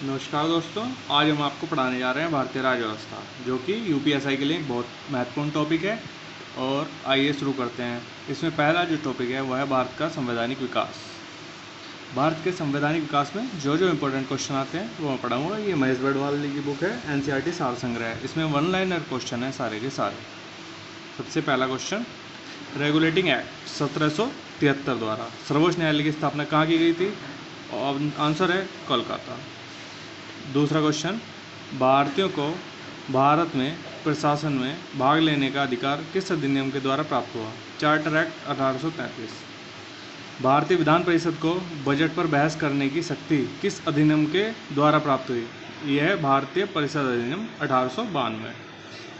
नमस्कार दोस्तों, आज हम आपको पढ़ाने जा रहे हैं भारतीय राज्य व्यवस्था, जो कि यूपीएसआई के लिए एक बहुत महत्वपूर्ण टॉपिक है। और आइए शुरू करते हैं। इसमें पहला जो टॉपिक है वह है भारत का संवैधानिक विकास। भारत के संवैधानिक विकास में जो जो इम्पोर्टेंट क्वेश्चन आते हैं वो मैं पढ़ाऊँगा। ये महेश बड़वाल की बुक है, एनसीईआरटी सार संग्रह। इसमें वन लाइनर क्वेश्चन है सारे के सारे। सबसे पहला क्वेश्चन, रेगुलेटिंग एक्ट 1773 द्वारा सर्वोच्च न्यायालय की स्थापना कहाँ की गई थी? और आंसर है कोलकाता। दूसरा क्वेश्चन, भारतीयों को भारत में प्रशासन में भाग लेने का अधिकार किस अधिनियम के द्वारा प्राप्त हुआ? Charter act 1833। भारतीय विधान परिषद को बजट पर बहस करने की शक्ति किस अधिनियम के द्वारा प्राप्त हुई? यह है भारतीय परिषद अधिनियम 1892।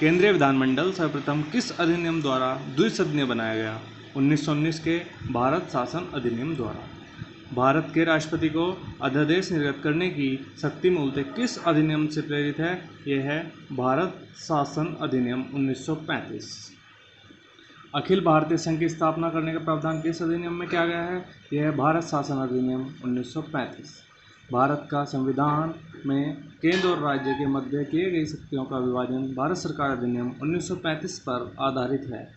केंद्रीय विधानमंडल सर्वप्रथम किस अधिनियम द्वारा द्विसदनीय बनाया गया? 1919 के भारत शासन अधिनियम द्वारा। भारत के राष्ट्रपति को अध्यादेश निर्गत करने की शक्ति मूलतः किस अधिनियम से प्रेरित है? यह है भारत शासन अधिनियम 1935। अखिल भारतीय संघ की स्थापना करने का प्रावधान किस अधिनियम में किया गया है? यह है भारत शासन अधिनियम 1935। भारत का संविधान में केंद्र और राज्य के मध्य किए गई शक्तियों का विभाजन भारत सरकार अधिनियम 1935 पर आधारित है।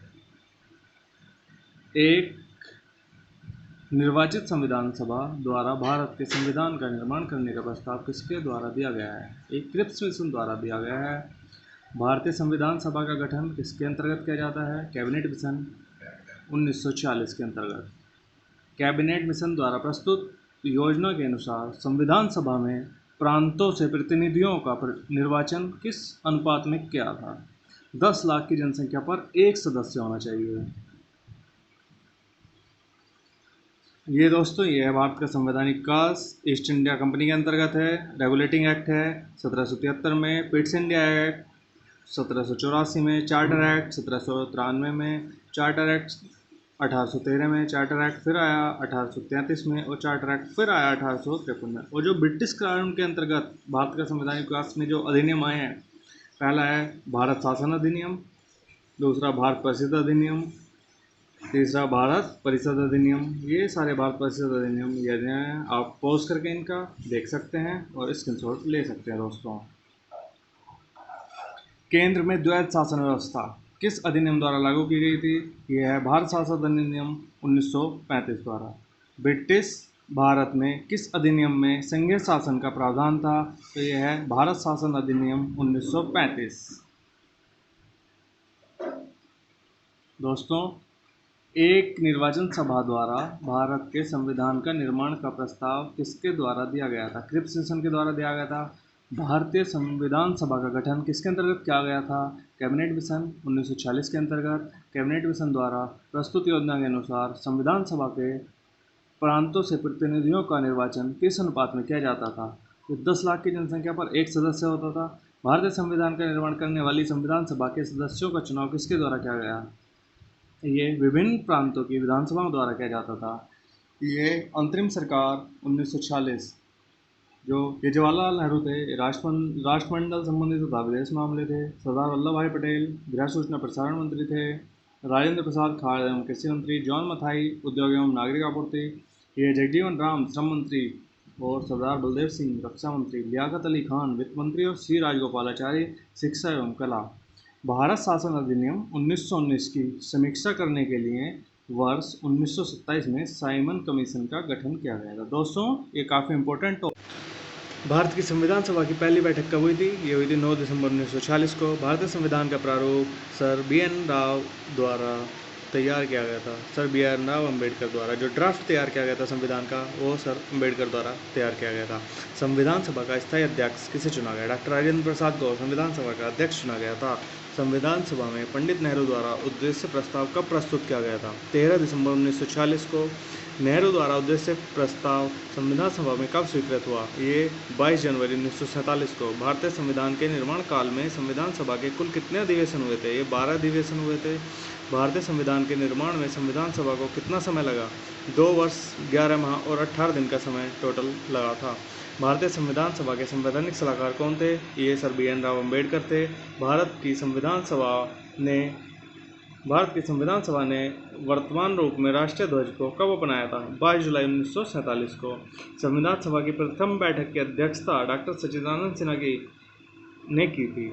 एक निर्वाचित संविधान सभा द्वारा भारत के संविधान का निर्माण करने का प्रस्ताव किसके द्वारा दिया गया है? एक क्रिप्स मिशन द्वारा दिया गया है। भारतीय संविधान सभा का गठन किसके अंतर्गत किया जाता है? कैबिनेट मिशन 1940 के अंतर्गत। कैबिनेट मिशन द्वारा प्रस्तुत योजना के अनुसार संविधान सभा में प्रांतों से प्रतिनिधियों का निर्वाचन किस अनुपात में किया था? 10 लाख की जनसंख्या पर एक सदस्य होना चाहिए। ये दोस्तों, ये है भारत का संवैधानिक विकास। ईस्ट इंडिया कंपनी के अंतर्गत है। रेगुलेटिंग एक्ट है 1773 में, पिट्स इंडिया एक्ट 1784 में, चार्टर एक्ट 1793 में, चार्टर एक्ट 1813 में, चार्टर एक्ट फिर आया 1833 में, और चार्टर एक्ट फिर आया 1853 में। और जो ब्रिटिश कानून के अंतर्गत भारत का संवैधानिक विकास में जो अधिनियम आए हैं, पहला है भारत शासन अधिनियम, दूसरा भारत परिषद अधिनियम, तीसरा भारत परिषद अधिनियम। ये सारे भारत परिषद अधिनियम ये हैं, आप पॉज करके इनका देख सकते हैं और स्क्रीनशॉट ले सकते हैं। दोस्तों, केंद्र में द्वैध शासन व्यवस्था किस अधिनियम द्वारा लागू की गई थी? यह है भारत शासन अधिनियम 1935 द्वारा। ब्रिटिश भारत में किस अधिनियम में संघीय शासन का प्रावधान था? तो यह है भारत शासन अधिनियम 1935। दोस्तों, एक निर्वाचन सभा द्वारा भारत के संविधान का निर्माण का प्रस्ताव किसके द्वारा दिया गया था? क्रिप्स मिशन के द्वारा दिया गया था। भारतीय संविधान सभा का गठन किसके अंतर्गत किया गया था? कैबिनेट मिशन 1940 के अंतर्गत। कैबिनेट मिशन द्वारा प्रस्तुत योजना के अनुसार संविधान सभा के प्रांतों से प्रतिनिधियों का निर्वाचन किस अनुपात में किया जाता था? तो 10 लाख की जनसंख्या पर एक सदस्य होता था। भारतीय संविधान का निर्माण करने वाली संविधान सभा के सदस्यों का चुनाव किसके द्वारा किया गया? ये विभिन्न प्रांतों की विधानसभाओं द्वारा किया जाता था। ये अंतरिम सरकार 1946, ये जवाहरलाल नेहरू थे, राष्ट्रमंडल संबंधित तथा विदेश मामले थे। सरदार वल्लभ भाई पटेल गृह सूचना प्रसारण मंत्री थे। राजेंद्र प्रसाद खाद्य एवं कृषि मंत्री। जॉन मथाई उद्योग एवं नागरिक आपूर्ति। ये जगजीवन राम श्रम मंत्री। और सरदार बलदेव सिंह रक्षा मंत्री। लियाकत अली खान वित्त मंत्री। और सी राजगोपालाचारी शिक्षा एवं कला। भारत शासन अधिनियम 1919 की समीक्षा करने के लिए वर्ष 1927 में साइमन कमीशन का गठन किया गया था। दोस्तों, ये काफ़ी इंपॉर्टेंट भारत की संविधान सभा की पहली बैठक कब हुई थी? ये हुई थी 9 दिसंबर 1946 को। भारतीय संविधान का प्रारूप सर BN राव द्वारा तैयार किया गया था। सर BN राव अम्बेडकर द्वारा जो ड्राफ्ट तैयार किया गया था संविधान का, वो सर अम्बेडकर द्वारा तैयार किया गया था। संविधान सभा का स्थायी अध्यक्ष किसे चुना गया? डॉक्टर राजेंद्र प्रसाद को संविधान सभा का अध्यक्ष चुना गया था। संविधान सभा में पंडित नेहरू द्वारा उद्देश्य प्रस्ताव कब प्रस्तुत किया गया था? 13 दिसंबर 1946 को। नेहरू द्वारा उद्देश्य प्रस्ताव संविधान सभा में कब स्वीकृत हुआ? ये 22 जनवरी 1947 को। भारतीय संविधान के निर्माण काल में संविधान सभा के कुल कितने अधिवेशन हुए थे? ये 12 अधिवेशन हुए थे। भारतीय संविधान के निर्माण में संविधान सभा को कितना समय लगा? 2 वर्ष 11 माह और 18 दिन का समय टोटल लगा था। भारतीय संविधान सभा के संवैधानिक सलाहकार कौन थे? ये सर BN राव अम्बेडकर थे। भारत की संविधान सभा ने भारत की संविधान सभा ने वर्तमान रूप में राष्ट्रीय ध्वज को कब अपनाया था? 22 जुलाई 1947 को। संविधान सभा की प्रथम बैठक की अध्यक्षता डॉक्टर सच्चिदानंद सिन्हा ने की थी।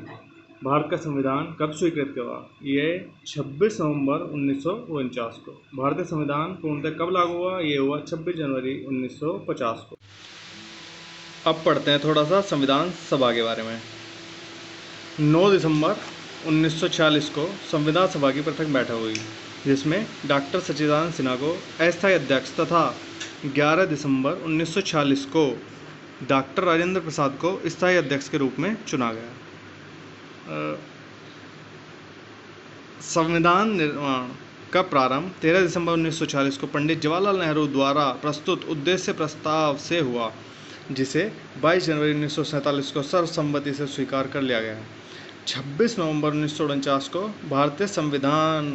भारत का संविधान कब स्वीकृत हुआ? ये 26 नवंबर 1949 को। भारतीय संविधान पूर्णतः कब लागू हुआ? ये हुआ 26 जनवरी 1950 को। अब पढ़ते हैं थोड़ा सा संविधान सभा के बारे में। 9 दिसंबर 1946 को संविधान सभा की प्रथम बैठक हुई, जिसमें डॉक्टर सच्चिदानंद सिन्हा को अस्थायी अध्यक्ष तथा 11 दिसंबर 1946 को डॉक्टर राजेंद्र प्रसाद को स्थायी अध्यक्ष के रूप में चुना गया। संविधान निर्माण का प्रारंभ 13 दिसंबर 1940 को पंडित जवाहरलाल नेहरू द्वारा प्रस्तुत उद्देश्य प्रस्ताव से हुआ, जिसे 22 जनवरी 1947 को सर्वसम्मति से स्वीकार कर लिया गया। 26 नवंबर 1949 को भारतीय संविधान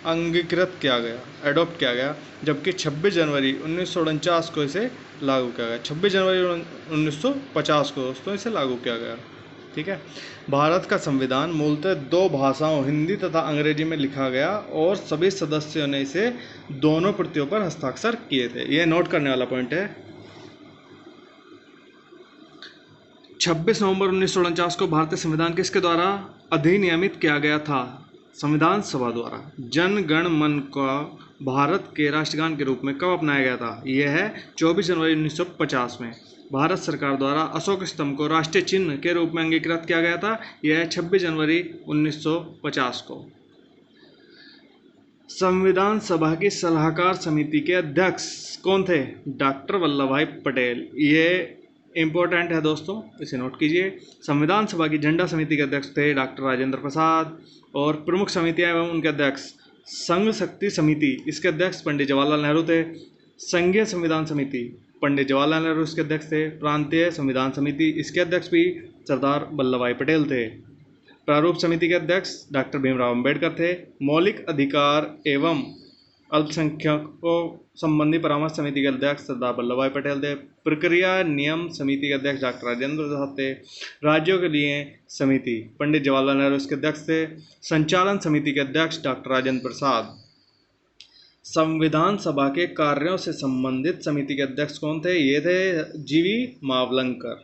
अंगीकृत किया गया, एडॉप्ट किया गया, जबकि 26 जनवरी 1949 को इसे लागू किया गया। 26 जनवरी 1950 को दोस्तों इसे लागू किया गया। ठीक है। भारत का संविधान मूलतः 2 भाषाओं हिंदी तथा अंग्रेजी में लिखा गया और सभी सदस्यों ने इसे दोनों प्रतियों पर हस्ताक्षर किए थे। यह नोट करने वाला पॉइंट है। 26 नवंबर 1949 को भारतीय संविधान किसके द्वारा अधिनियमित किया गया था? संविधान सभा द्वारा। जन गण मन का भारत के राष्ट्रगान के रूप में कब अपनाया गया था? यह है 24 जनवरी 1950 में। भारत सरकार द्वारा अशोक स्तंभ को राष्ट्रीय चिन्ह के रूप में अंगीकृत किया गया था। यह है 26 जनवरी 1950 को। संविधान सभा की सलाहकार समिति के अध्यक्ष कौन थे? डॉक्टर वल्लभ भाई पटेल। ये इम्पोर्टेंट है दोस्तों, इसे नोट कीजिए। संविधान सभा की झंडा समिति के अध्यक्ष थे डॉक्टर राजेंद्र प्रसाद, और प्रमुख समितियां एवं उनके अध्यक्ष। संघ शक्ति समिति, इसके अध्यक्ष पंडित जवाहरलाल नेहरू थे। संघीय संविधान समिति, पंडित जवाहरलाल नेहरू इसके अध्यक्ष थे। प्रांतीय संविधान समिति, इसके अध्यक्ष भी सरदार वल्लभ भाई पटेल थे। प्रारूप समिति के अध्यक्ष डॉक्टर भीमराव अंबेडकर थे। मौलिक अधिकार एवं अल्पसंख्यकों संबंधी परामर्श समिति के अध्यक्ष सरदार वल्लभ भाई पटेल थे। प्रक्रिया नियम समिति के अध्यक्ष डॉक्टर राजेंद्र प्रसाद थे। राज्यों के लिए समिति, पंडित जवाहरलाल नेहरू इसके अध्यक्ष थे। संचालन समिति के अध्यक्ष डॉक्टर राजेंद्र प्रसाद। संविधान सभा के कार्यों से संबंधित समिति के अध्यक्ष कौन थे? ये थे जीवी मावलंकर।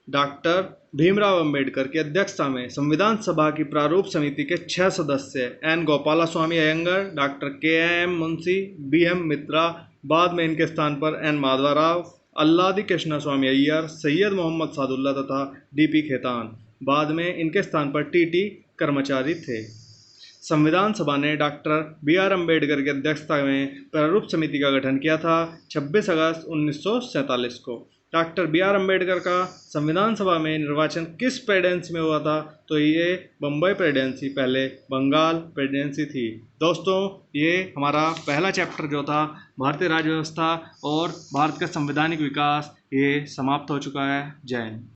डॉक्टर भीमराव अंबेडकर की अध्यक्षता में संविधान सभा की प्रारूप समिति के 6 सदस्य N Gopalaswami Ayyangar, doctor K M. Munshi, B M. Mitra, बाद में इनके स्थान पर एन माधवराव, अल्लादी कृष्णस्वामी अय्यर, सैयद मोहम्मद सादुल्ला तथा डी.पी. खेतान, बाद में इनके स्थान पर टी.टी. कर्मचारी थे। संविधान सभा ने डॉक्टर बी.आर. अम्बेडकर की अध्यक्षता में प्रारूप समिति का गठन किया था 26 अगस्त 1947 को। Doctor B R. अम्बेडकर का संविधान सभा में निर्वाचन किस प्रेसिडेंसी में हुआ था? तो ये बम्बई प्रेसिडेंसी, पहले बंगाल प्रेसिडेंसी थी। दोस्तों, ये हमारा पहला चैप्टर जो था भारतीय राज्य व्यवस्था और भारत का संवैधानिक विकास, ये समाप्त हो चुका है। जय हिंद।